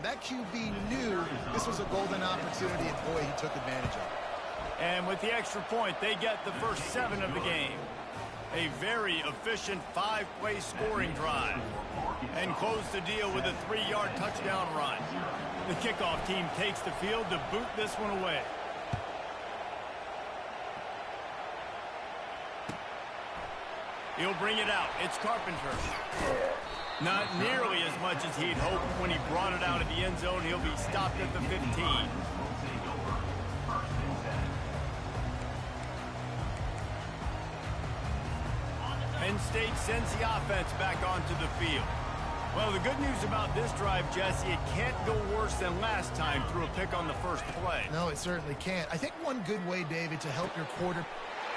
That QB knew this was a golden opportunity, and boy, he took advantage of it. And with the extra point, they get the first 7 of the game. A very efficient 5-play scoring drive. And close the deal with a 3-yard touchdown run. The kickoff team takes the field to boot this one away. He'll bring it out. It's Carpenter. Not nearly as much as he'd hoped when he brought it out of the end zone. He'll be stopped at the 15. Penn State sends the offense back onto the field. Well, the good news about this drive, Jesse, it can't go worse than last time through a pick on the first play. No, it certainly can't. I think one good way, David, to help your quarter...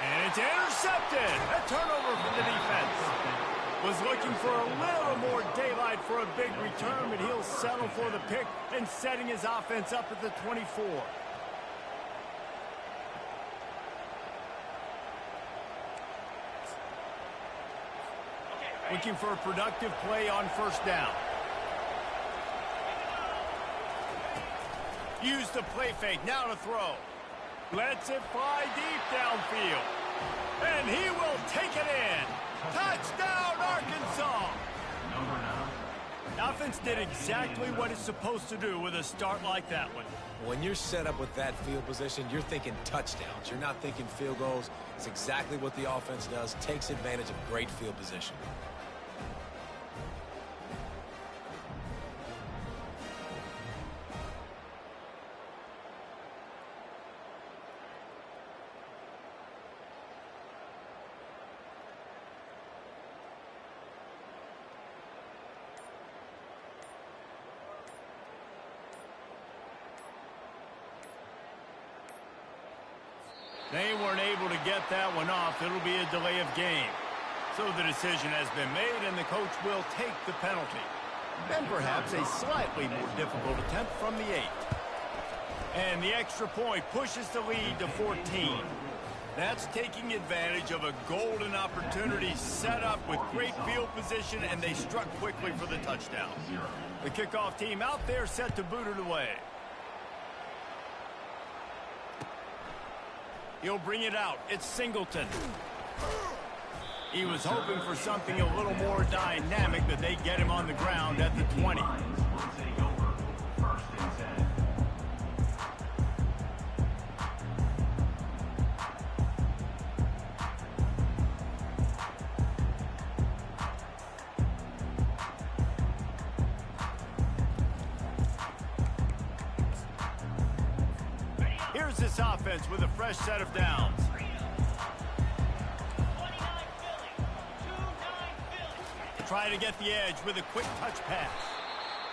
And it's intercepted. A turnover from the defense. Was looking for a little more daylight for a big return, but he'll settle for the pick and setting his offense up at the 24. Looking for a productive play on first down. Use the play fake, now to throw. Lets it fly deep downfield. And he will take it in. Touchdown, Arkansas! Offense did exactly what it's supposed to do with a start like that one. When you're set up with that field position, you're thinking touchdowns. You're not thinking field goals. It's exactly what the offense does. Takes advantage of great field position. They weren't able to get that one off. It'll be a delay of game. So the decision has been made, and the coach will take the penalty. And perhaps a slightly more difficult attempt from the 8. And the extra point pushes the lead to 14. That's taking advantage of a golden opportunity set up with great field position, and they struck quickly for the touchdown. The kickoff team out there set to boot it away. He'll bring it out. It's Singleton. He was hoping for something a little more dynamic, but they get him on the ground at the 20. Here's this offense with a fresh set of downs. Try to get the edge with a quick touch pass.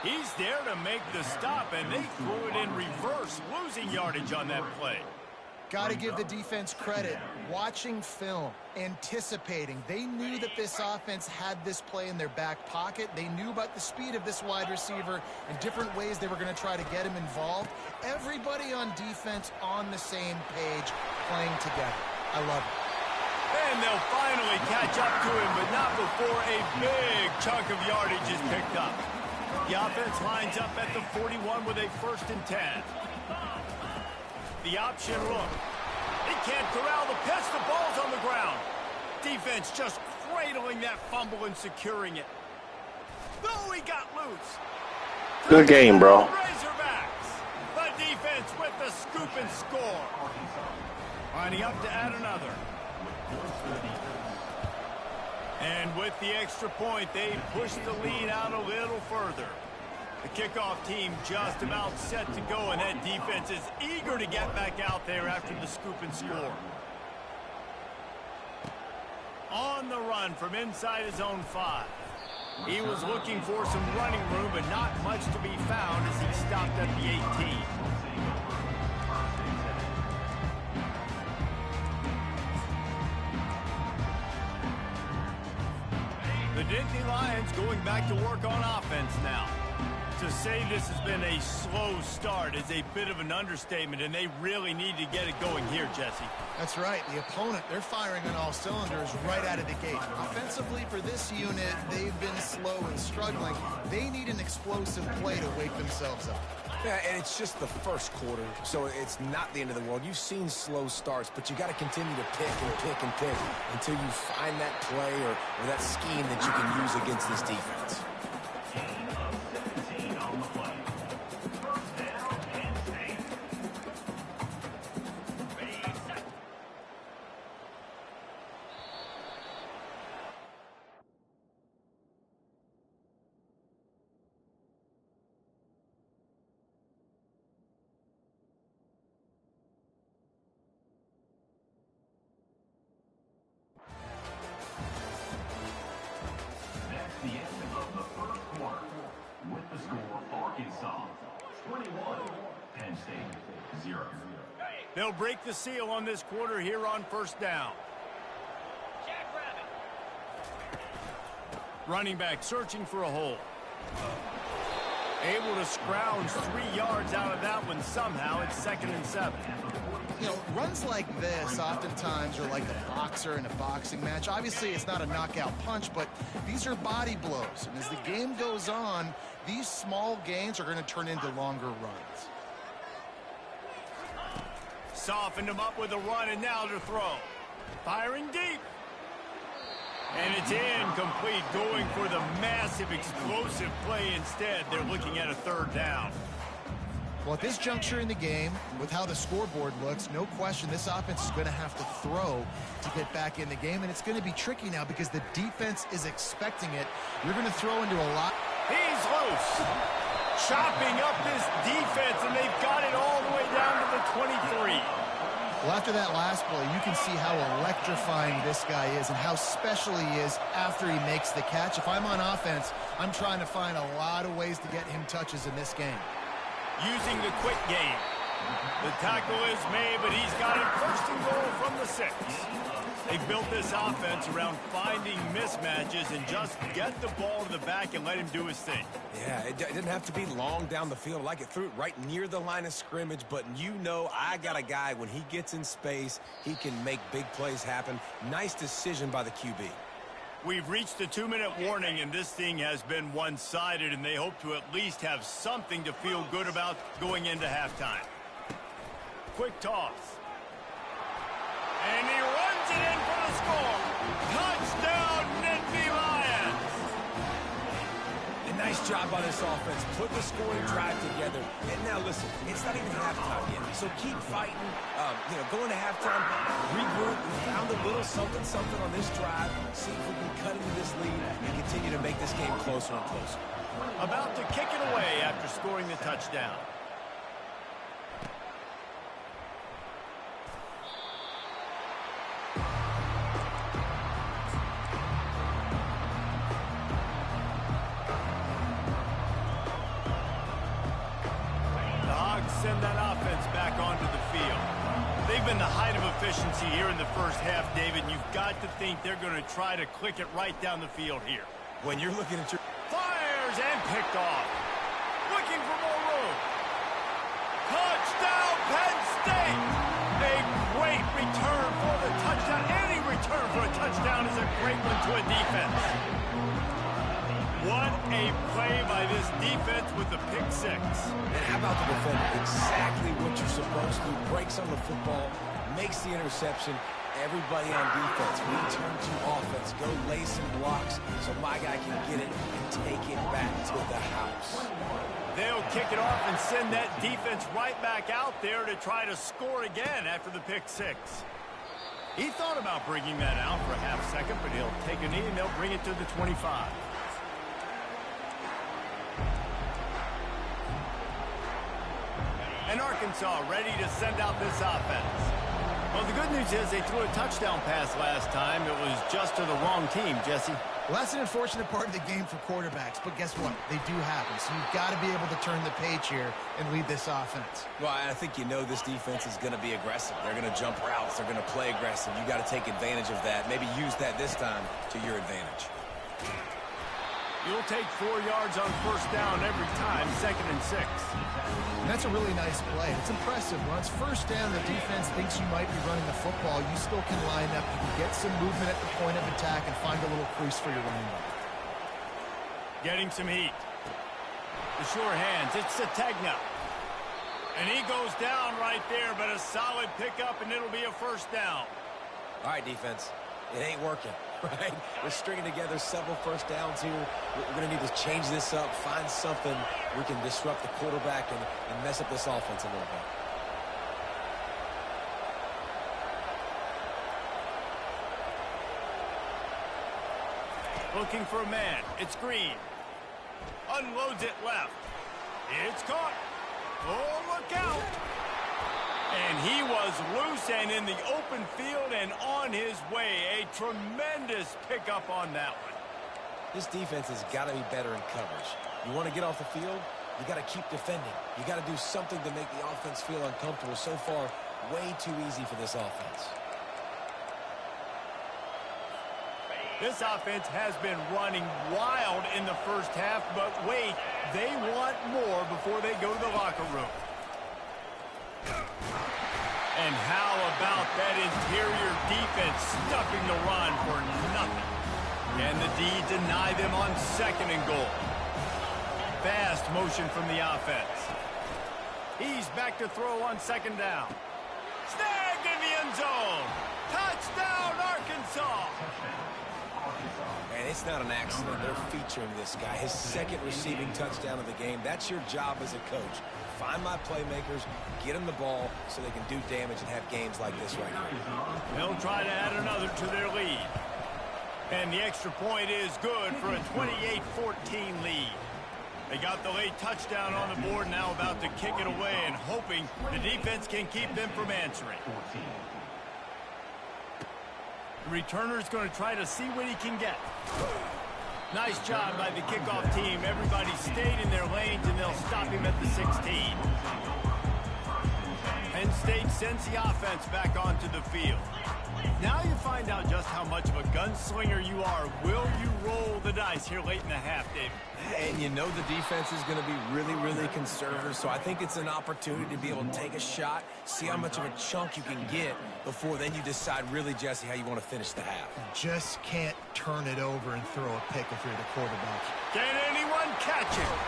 He's there to make the stop, and they threw it in reverse, losing yardage on that play. Got to give the defense credit. Watching film, anticipating. They knew that this offense had this play in their back pocket. They knew about the speed of this wide receiver and different ways they were going to try to get him involved. Everybody on defense on the same page, playing together. I love it. And they'll finally catch up to him, but not before a big chunk of yardage is picked up. The offense lines up at the 41 with a 1st and 10. The option look. He can't corral the pitch. The ball's on the ground. Defense just cradling that fumble and securing it. Though he got loose. Good game, bro. Razorbacks. The defense with the scoop and score. Lining up to add another. And with the extra point, they push the lead out a little further. The kickoff team just about set to go, and that defense is eager to get back out there after the scoop and score. On the run from inside his own 5. He was looking for some running room, but not much to be found as he stopped at the 18. The Nittany Lions going back to work on offense now. To say this has been a slow start is a bit of an understatement, and they really need to get it going here, Jesse. That's right. The opponent, they're firing on all cylinders right out of the gate. Offensively, for this unit, they've been slow and struggling. They need an explosive play to wake themselves up. Yeah, and it's just the first quarter, so it's not the end of the world. You've seen slow starts, but you got to continue to pick and pick and pick until you find that play or that scheme that you can use against this defense. The end of the first quarter with the score Arkansas 21, Penn State 0. They'll break the seal on this quarter here on first down. Running back searching for a hole. Able to scrounge 3 yards out of that one somehow. It's 2nd and 7. You know, runs like this oftentimes are like a boxer in a boxing match. Obviously, it's not a knockout punch, but these are body blows. And as the game goes on, these small gains are going to turn into longer runs. Softened him up with a run, and now to throw. Firing deep. And it's incomplete, going for the massive explosive play instead. They're looking at a 3rd down. Well, at this juncture in the game, with how the scoreboard looks, no question this offense is going to have to throw to get back in the game, and it's going to be tricky now because the defense is expecting it. You're going to throw into a lot. He's loose. Chopping up this defense, and they've got it all the way down to the 23. Well, after that last play, you can see how electrifying this guy is and how special he is after he makes the catch. If I'm on offense, I'm trying to find a lot of ways to get him touches in this game. Using the quick game. The tackle is made, but he's got it 1st and goal from the 6. They built this offense around finding mismatches and just get the ball to the back and let him do his thing. Yeah, it didn't have to be long down the field. Like it threw it right near the line of scrimmage, but you know I got a guy, when he gets in space, he can make big plays happen. Nice decision by the QB. We've reached the 2-minute warning, and this thing has been one-sided, and they hope to at least have something to feel good about going into halftime. Quick toss. And he runs it in for the score. Touchdown, Nittany Lions. A nice job by this offense. Put the scoring drive together. And now, listen, it's not even halftime yet. So keep fighting. Go into halftime, regroup, and found a little something on this drive. See if we can cut into this lead and continue to make this game closer and closer. About to kick it away after scoring the touchdown. Send that offense back onto the field. They've been the height of efficiency here in the first half, David. You've got to think they're going to try to click it right down the field here. When you're looking at your... Fires and picked off. Looking for more room. Touchdown, Penn State! A great return for the touchdown. Any return for a touchdown is a great one to a defense. What a play by this defense with the pick 6. And how about the defender? Exactly what you're supposed to. Breaks on the football, makes the interception. Everybody on defense, return to offense. Go lay some blocks so my guy can get it and take it back to the house. They'll kick it off and send that defense right back out there to try to score again after the pick 6. He thought about bringing that out for a half second, but he'll take a knee and they'll bring it to the 25. And Arkansas ready to send out this offense. Well, the good news is they threw a touchdown pass last time. It was just to the wrong team, Jesse. Well, that's an unfortunate part of the game for quarterbacks, but guess what? They do happen, so you've got to be able to turn the page here and lead this offense. Well, I think this defense is going to be aggressive. They're going to jump routes. They're going to play aggressive. You got to take advantage of that. Maybe use that this time to your advantage. You'll take 4 yards on first down every time, 2nd and 6. And that's a really nice play. It's impressive. When it's first down, the defense thinks you might be running the football. You still can line up. You can get some movement at the point of attack and find a little crease for your running back. Getting some heat. The sure hands. It's Sategna. And he goes down right there, but a solid pickup, and it'll be a first down. All right, defense. It ain't working, right? We're stringing together several first downs here. We're going to need to change this up, find something we can disrupt the quarterback and mess up this offense a little bit. Looking for a man. It's Green. Unloads it left. It's caught. Oh, look out. And he was loose and in the open field and on his way. A tremendous pickup on that one. This defense has got to be better in coverage. You want to get off the field, you got to keep defending. You got to do something to make the offense feel uncomfortable. So far, way too easy for this offense. This offense has been running wild in the first half, but wait, they want more before they go to the locker room. And how about that interior defense stuffing the run for nothing? And the D deny them on 2nd and goal. Fast motion from the offense. He's back to throw on 2nd down. Snagged in the end zone. Touchdown, Arkansas. And it's not an accident. They're featuring this guy. His 2nd receiving touchdown of the game. That's your job as a coach. Find my playmakers, get them the ball so they can do damage and have games like this right now. They'll try to add another to their lead. And the extra point is good for a 28-14 lead. They got the late touchdown on the board, now about to kick it away and hoping the defense can keep them from answering. The returner's going to try to see what he can get. Nice job by the kickoff team. Everybody stayed in their lanes, and they'll stop him at the 16. Penn State sends the offense back onto the field. Now you find out just how much of a gunslinger you are. Will you roll the dice here late in the half, Dave? And you know the defense is going to be really, really conservative, so I think it's an opportunity to be able to take a shot, see how much of a chunk you can get before then you decide really, Jesse, how you want to finish the half. Just can't turn it over and throw a pick if you're the quarterback. Can anyone catch him?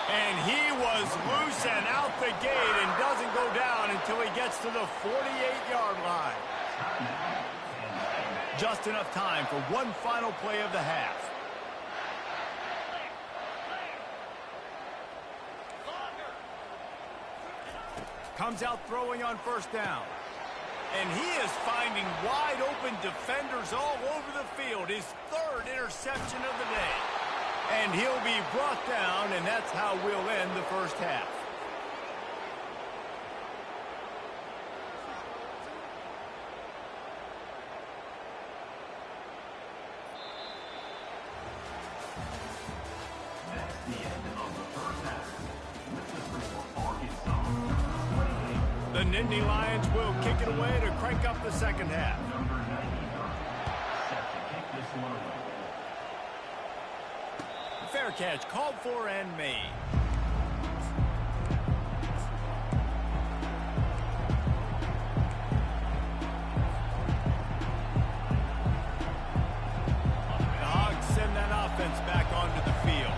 And he was loose and out the gate and doesn't go down until he gets to the 48-yard line. Just enough time for one final play of the half. Comes out throwing on first down. And he is finding wide open defenders all over the field. His 3rd interception of the day. And he'll be brought down, and that's how we'll end the first half. That's the end of the first half. With the score, Arkansas 28. The Nittany Lions will kick it away to crank up the second half. Number 99 set to kick this one away. Fair catch called for and made. The Hogs send that offense back onto the field.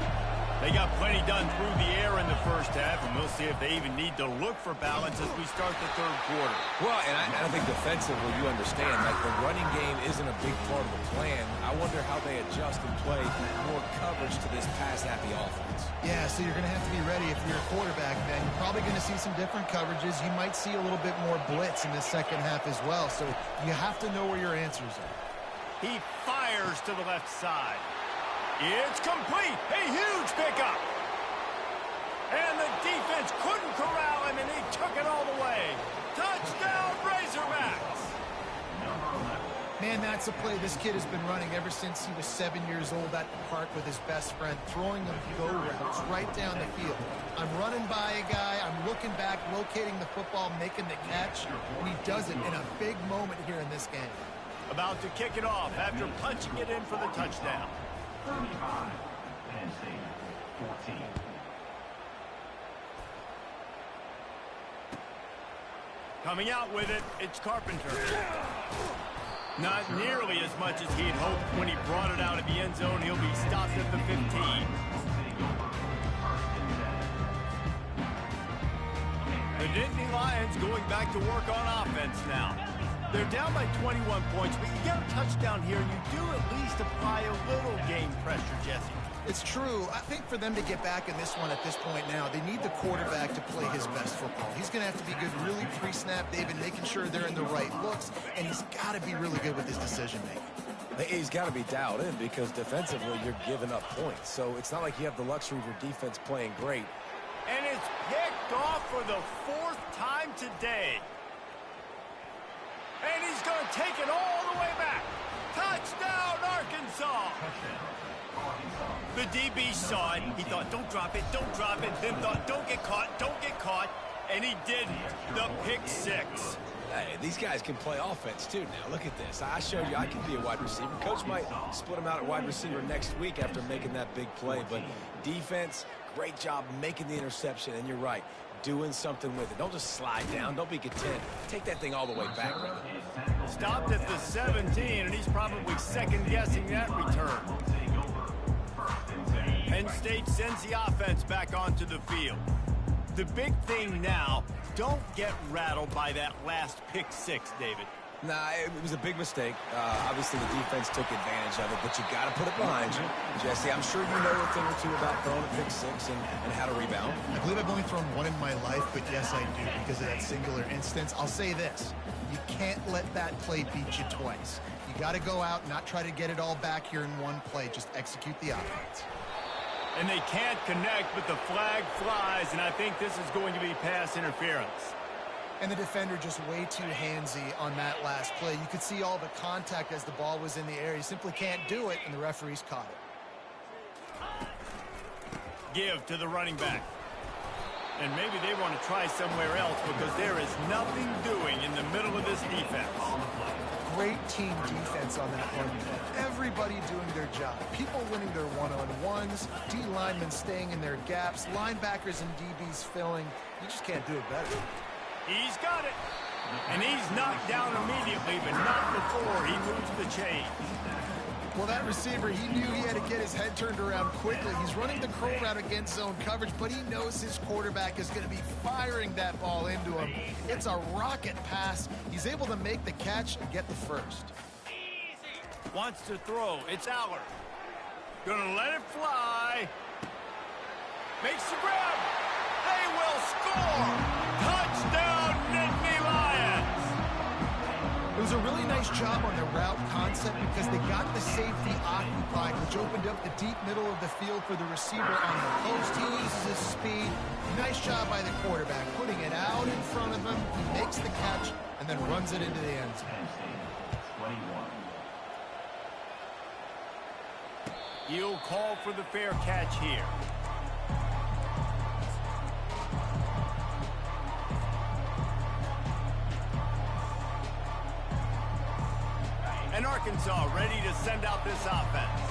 They got plenty done through the air in the first half, and we'll see if they even need to look for balance as we start the 3rd quarter. Well, and I think defensively, you understand, like the running game isn't a big part of the plan. I wonder how they adjust and play more coverage to this pass-happy offense. Yeah, so you're going to have to be ready if you're a quarterback, man. You're probably going to see some different coverages. You might see a little bit more blitz in the second half as well, so you have to know where your answers are. He fires to the left side. It's complete. A huge pickup. And the defense couldn't corral him, and he took it all the way. Touchdown, Razorbacks. Man, that's a play this kid has been running ever since he was 7 years old at the park with his best friend, throwing them go routes right down the field. I'm running by a guy, I'm looking back, locating the football, making the catch, and he does it in a big moment here in this game. About to kick it off after punching it in for the touchdown. 35. Penn State, 14. Coming out with it, it's Carpenter. Not nearly as much as he'd hoped when he brought it out of the end zone. He'll be stopped at the 15. The Nittany Lions going back to work on offense now. They're down by 21 points, but you get a touchdown here, and you do at least apply a little game pressure, Jesse. It's true. I think for them to get back in this one at this point now, they need the quarterback to play his best football. He's going to have to be good really pre-snap, David, making sure they're in the right looks, and he's got to be really good with his decision-making. He's got to be dialed in because defensively you're giving up points. So it's not like you have the luxury of your defense playing great. And it's picked off for the 4th time today. And he's going to take it all the way back. Touchdown, Arkansas. The DB saw it. He thought, don't drop it, don't drop it. Then thought, don't get caught, don't get caught. And he didn't. The pick 6. Hey, these guys can play offense, too. Now, look at this. I showed you I can be a wide receiver. Coach might split him out at wide receiver next week after making that big play. But defense, great job making the interception. And you're right, doing something with it. Don't just slide down. Don't be content. Take that thing all the way back, brother. Stopped at the 17, and he's probably second-guessing that return. Penn State sends the offense back onto the field. The big thing now, don't get rattled by that last pick 6, David. Nah, it was a big mistake. Obviously, the defense took advantage of it, but you got to put it behind you. Jesse, I'm sure you know a thing or two about throwing a pick 6 and how to rebound. I believe I've only thrown one in my life, but yes, I do because of that singular instance. I'll say this. You can't let that play beat you twice. You got to go out and not try to get it all back here in one play. Just execute the offense. And they can't connect, but the flag flies, and I think this is going to be pass interference. And the defender just way too handsy on that last play. You could see all the contact as the ball was in the air. He simply can't do it, and the referees caught it. Give to the running back. And maybe they want to try somewhere else because there is nothing doing in the middle of this defense. Great team defense on that one. Everybody doing their job. People winning their one-on-ones, D linemen staying in their gaps, linebackers and DBs filling. You just can't do it better. He's got it. And he's knocked down immediately, but not before he moves the chain. Well, that receiver, he knew he had to get his head turned around quickly. He's running the curl route against zone coverage, but he knows his quarterback is going to be firing that ball into him. It's a rocket pass. He's able to make the catch and get the first. Wants to throw. It's Aller. Gonna let it fly. Makes the grab. They will score. Touchdown, Nittany Lions. It was a really nice job on the route concept because they got the safety occupied, which opened up the deep middle of the field for the receiver on the post. He uses his speed. Nice job by the quarterback, putting it out in front of him. He makes the catch and then runs it into the end zone. He'll call for the fair catch here. And Arkansas ready to send out this offense.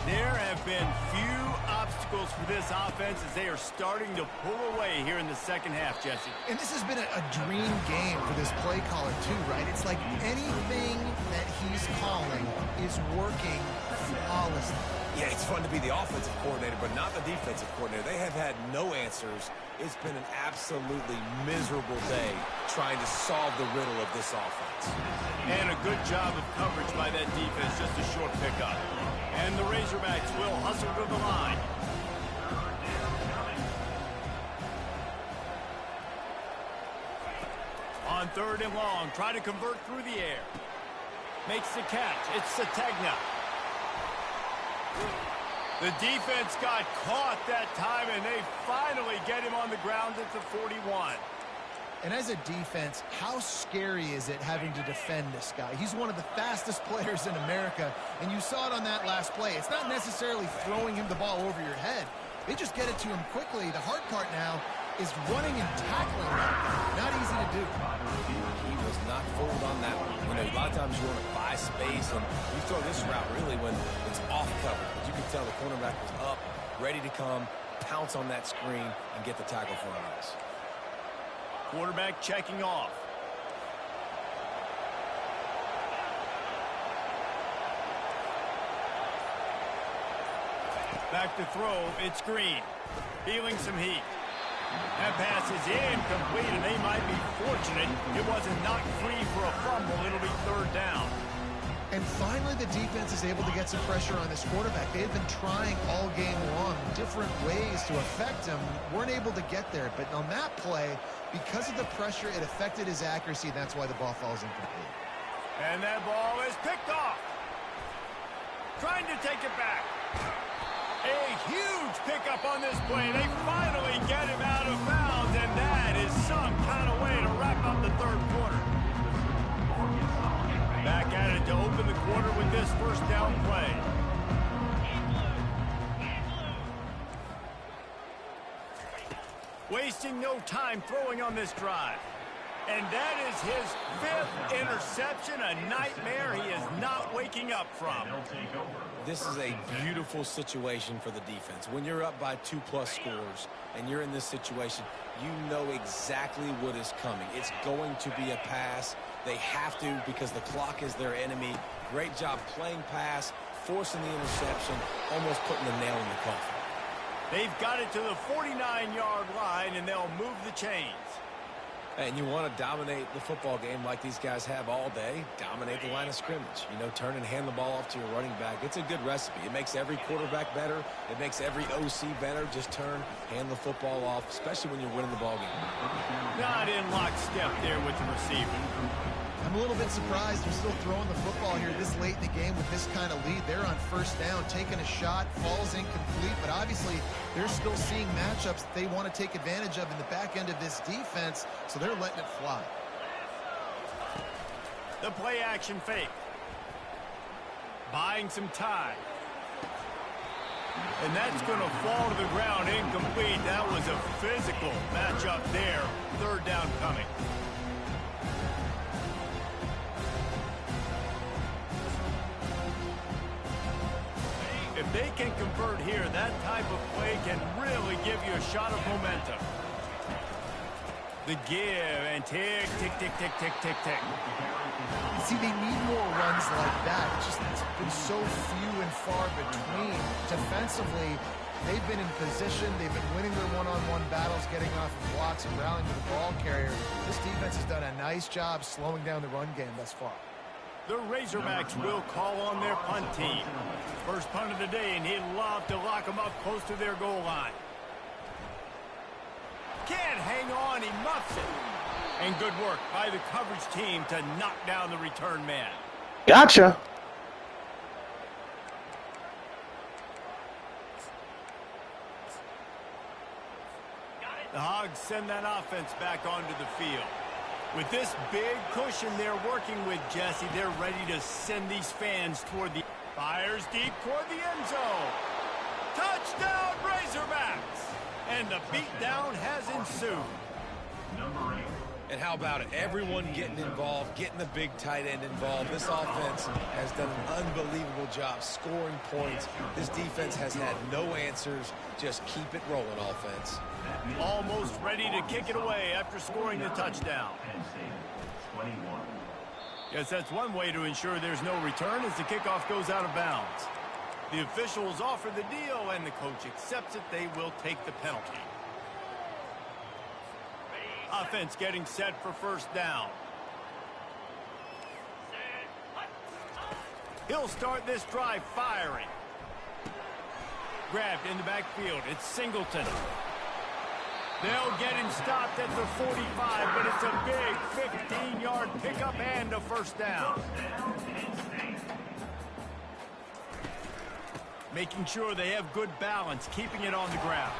There have been few obstacles for this offense as they are starting to pull away here in the second half, Jesse. And this has been a dream game for this play caller too, right? It's like anything that he's calling is working flawlessly. Yeah, it's fun to be the offensive coordinator, but not the defensive coordinator. They have had no answers. It's been an absolutely miserable day trying to solve the riddle of this offense. And a good job of coverage by that defense, just a short pickup. And the Razorbacks will hustle to the line. On 3rd and long, try to convert through the air. Makes the catch. It's Sategna. The defense got caught that time, and they finally get him on the ground at the 41. And as a defense, how scary is it having to defend this guy? He's one of the fastest players in America, and you saw it on that last play. It's not necessarily throwing him the ball over your head. They just get it to him quickly. The hard part now is running and tackling them. Not easy to do. He was not fooled on that one. You know, a lot of times you want to buy space, and you throw this route really when it's off cover. But you can tell the cornerback was up, ready to come, pounce on that screen, and get the tackle for a loss. Quarterback checking off. Back to throw, it's Green. Feeling some heat. That pass is incomplete, and they might be fortunate it wasn't knocked free for a fumble. It'll be third down. And finally, the defense is able to get some pressure on this quarterback. They've been trying all game long different ways to affect him. Weren't able to get there. But on that play, because of the pressure, it affected his accuracy. That's why the ball falls incomplete. And that ball is picked off. Trying to take it back. A huge pickup on this play. They finally get him out of bounds, and that is some kind of way to wrap up the third quarter. Back at it to open the quarter with this first down play. Wasting no time throwing on this drive. And that is his 5th interception, a nightmare he is not waking up from. This is a beautiful situation for the defense. When you're up by 2+ scores and you're in this situation, you know exactly what is coming. It's going to be a pass. They have to because the clock is their enemy. Great job playing pass, forcing the interception, almost putting the nail in the coffin. They've got it to the 49-yard line, and they'll move the chains. And you want to dominate the football game like these guys have all day. Dominate the line of scrimmage. You know, turn and hand the ball off to your running back. It's a good recipe. It makes every quarterback better. It makes every OC better. Just turn, hand the football off, especially when you're winning the ball game. Not in lockstep there with the receiver. I'm a little bit surprised they're still throwing the football here this late in the game with this kind of lead. They're on first down, taking a shot, falls incomplete, but obviously they're still seeing matchups that they want to take advantage of in the back end of this defense, so they're letting it fly. The play action fake. Buying some time. And that's going to fall to the ground incomplete. That was a physical matchup there. Third down coming. If they can convert here, that type of play can really give you a shot of momentum. The give and tick, tick, tick, tick, tick, tick, tick. See, they need more runs like that. It's been so few and far between. Defensively, they've been in position. They've been winning their one-on-one battles, getting off of blocks and rallying to the ball carrier. This defense has done a nice job slowing down the run game thus far. The Razorbacks will call on their punt team. First punt of the day, and he'd love to lock them up close to their goal line. Can't hang on, he muffs it. And good work by the coverage team to knock down the return man. Gotcha. The Hogs send that offense back onto the field. With this big cushion they're working with, Jesse, they're ready to send these fans toward the... Fires deep toward the end zone. Touchdown, Razorbacks! And the beatdown has ensued. Number 8. And how about it? Everyone getting involved, getting the big tight end involved. This offense has done an unbelievable job scoring points. This defense has had no answers. Just keep it rolling, offense. Almost ready to kick it away after scoring the touchdown. Penn State, 21. Yes, that's one way to ensure there's no return as the kickoff goes out of bounds. The officials offer the deal, and the coach accepts it. They will take the penalty. Offense getting set for first down. He'll start this drive firing. Grabbed in the backfield. It's Singleton. They'll get him stopped at the 45, but it's a big 15-yard pickup and a first down. Making sure they have good balance, keeping it on the ground.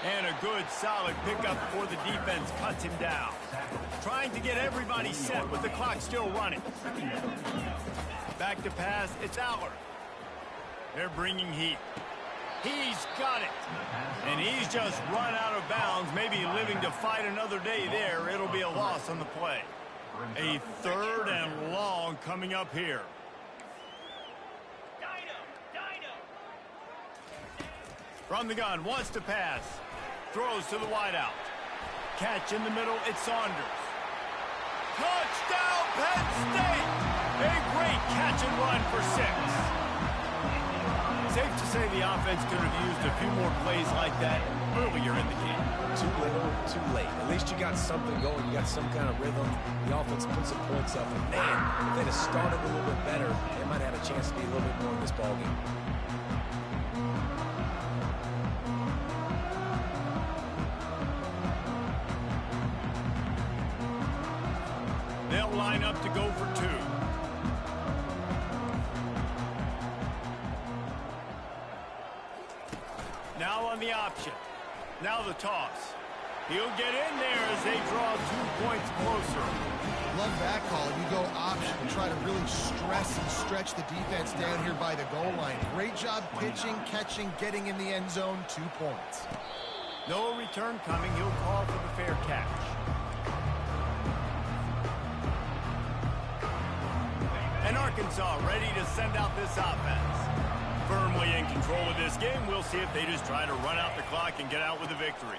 And a good, solid pickup before the defense cuts him down. Trying to get everybody set with the clock still running. Back to pass, it's Aller. They're bringing heat. He's got it. And he's just run out of bounds, maybe living to fight another day there. It'll be a loss on the play. A 3rd and long coming up here. From the gun, wants to pass. Throws to the wideout. Catch in the middle, it's Saunders. Touchdown, Penn State! A great catch and run for 6. Safe to say the offense could have used a few more plays like that earlier in the game. Too little, too late. At least you got something going. You got some kind of rhythm. The offense put some points up. And man, if they'd have started a little bit better, they might have had a chance to be a little bit more in this ballgame. They'll line up to go for 2. Now on the option. Now the toss. He'll get in there as they draw 2 points closer. Love that call. You go option and try to really stress and stretch the defense down here by the goal line. Great job pitching, catching, getting in the end zone. 2 points. No return coming. He'll call for the fair catch. And Arkansas ready to send out this offense. Firmly in control of this game. We'll see if they just try to run out the clock and get out with a victory.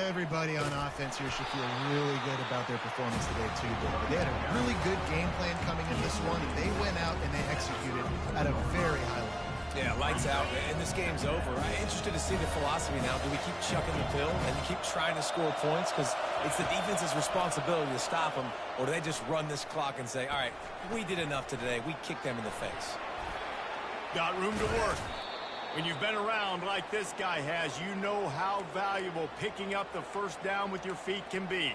Everybody on offense here should feel really good about their performance today, too, David. They had a really good game plan coming in this one. They went out and they executed at a very high level. Yeah, lights out, and this game's over. I'm interested to see the philosophy now. Do we keep chucking the pill and keep trying to score points? Because it's the defense's responsibility to stop them, or do they just run this clock and say, all right, we did enough today. We kicked them in the face. Got room to work. When you've been around like this guy has, you know how valuable picking up the first down with your feet can be.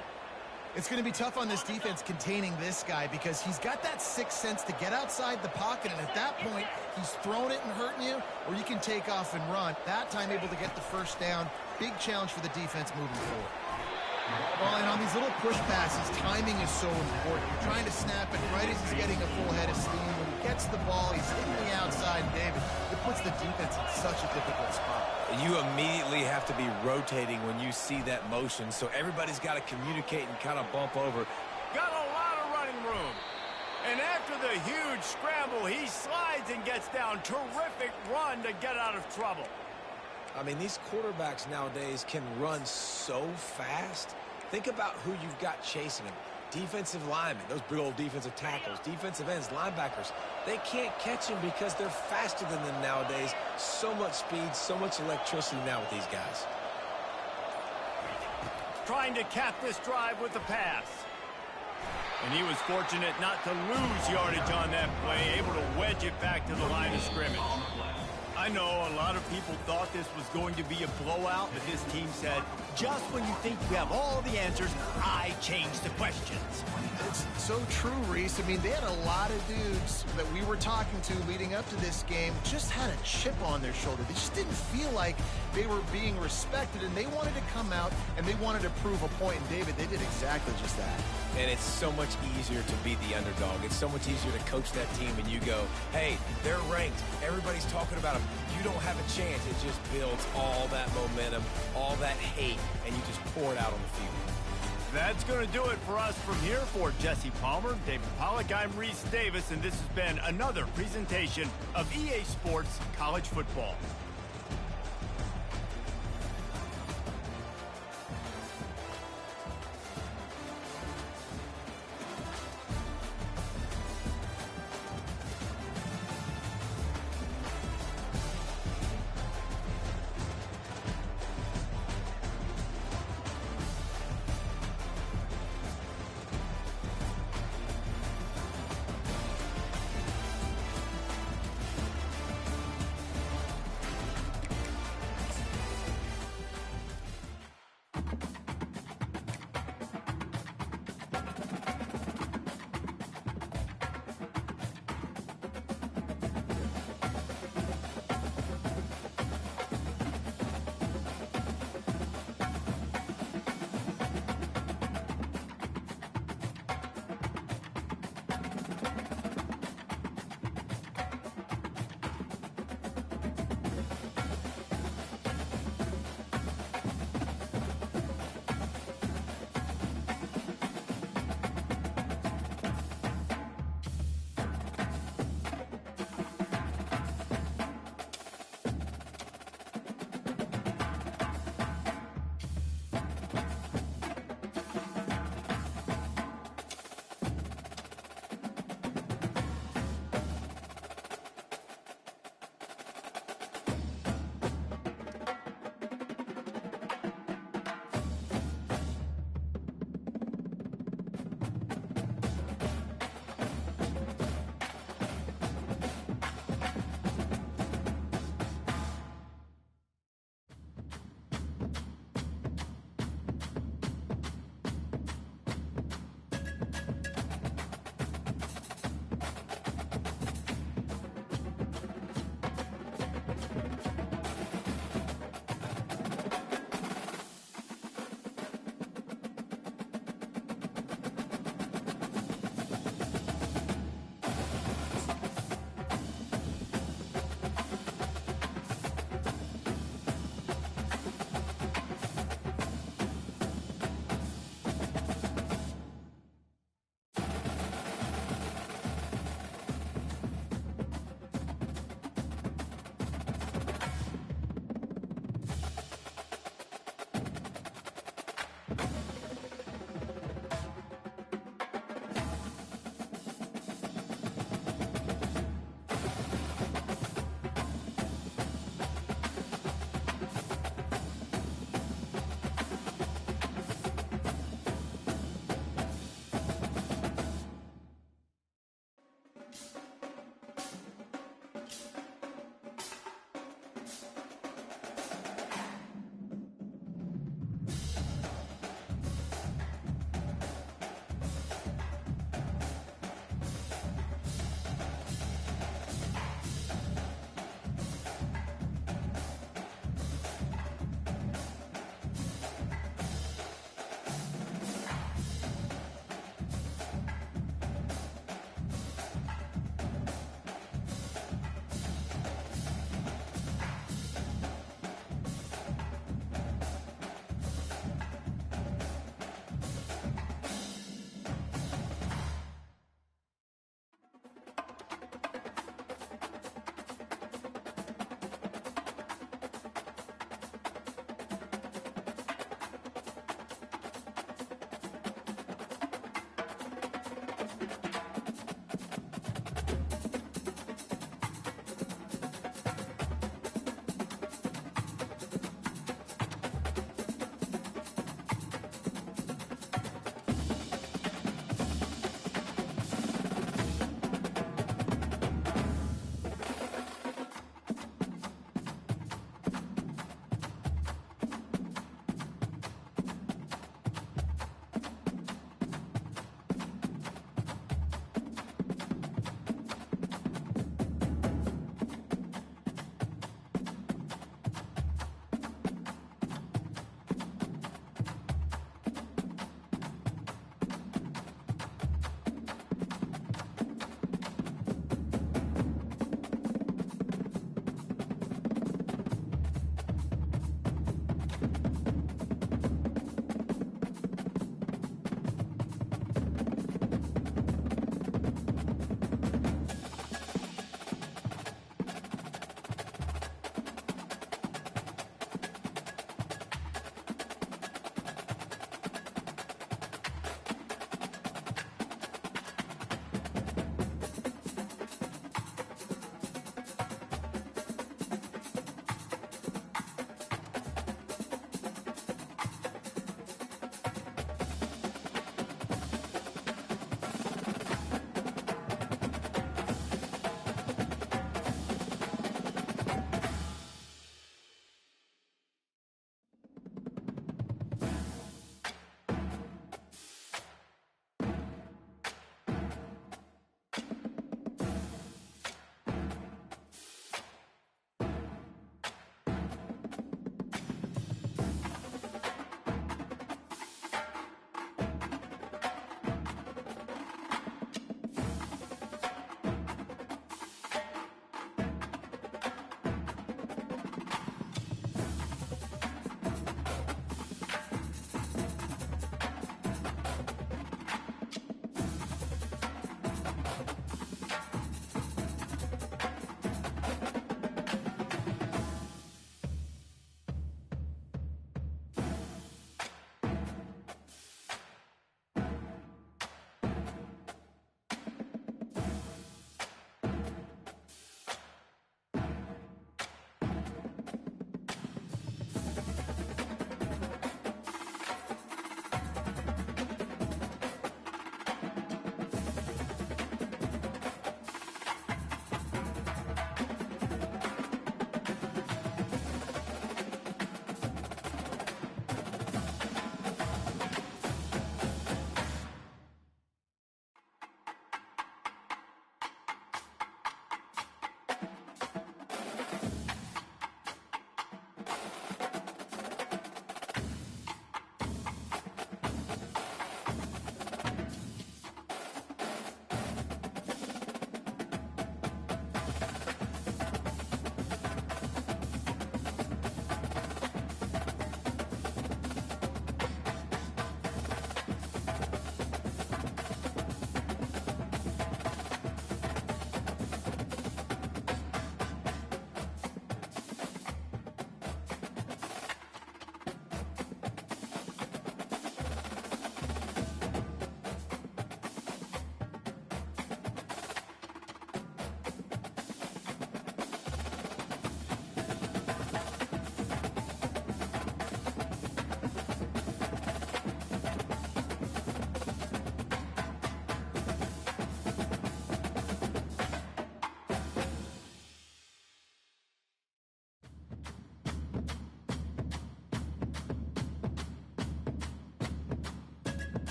It's going to be tough on this defense containing this guy because he's got that sixth sense to get outside the pocket, and at that point, he's throwing it and hurting you, or you can take off and run. That time able to get the first down. Big challenge for the defense moving forward. Well, and on these little push passes, timing is so important. You're trying to snap it right as he's getting a full head of steam. When he gets the ball, he's hitting the outside, David. It puts the defense in such a difficult spot. You immediately have to be rotating when you see that motion, so everybody's got to communicate and kind of bump over. Got a lot of running room. And after the huge scramble, he slides and gets down. Terrific run to get out of trouble. I mean, these quarterbacks nowadays can run so fast. Think about who you've got chasing them. Defensive linemen, those big old defensive tackles, defensive ends, linebackers. They can't catch them because they're faster than them nowadays. So much speed, so much electricity now with these guys. Trying to cap this drive with the pass. And he was fortunate not to lose yardage on that play, able to wedge it back to the line of scrimmage. I know a lot of people thought this was going to be a blowout, but this team said, just when you think you have all the answers, I change the questions. It's so true, Reese. I mean, they had a lot of dudes that we were talking to leading up to this game just had a chip on their shoulder. They just didn't feel like they were being respected, and they wanted to come out and they wanted to prove a point. And David, they did exactly just that. And it's so much easier to be the underdog. It's so much easier to coach that team and you go, hey, they're ranked. Everybody's talking about them. You don't have a chance. It just builds all that momentum, all that hate, and you just pour it out on the field. That's going to do it for us from here. For Jesse Palmer, David Pollack, I'm Reese Davis, and this has been another presentation of EA Sports College Football.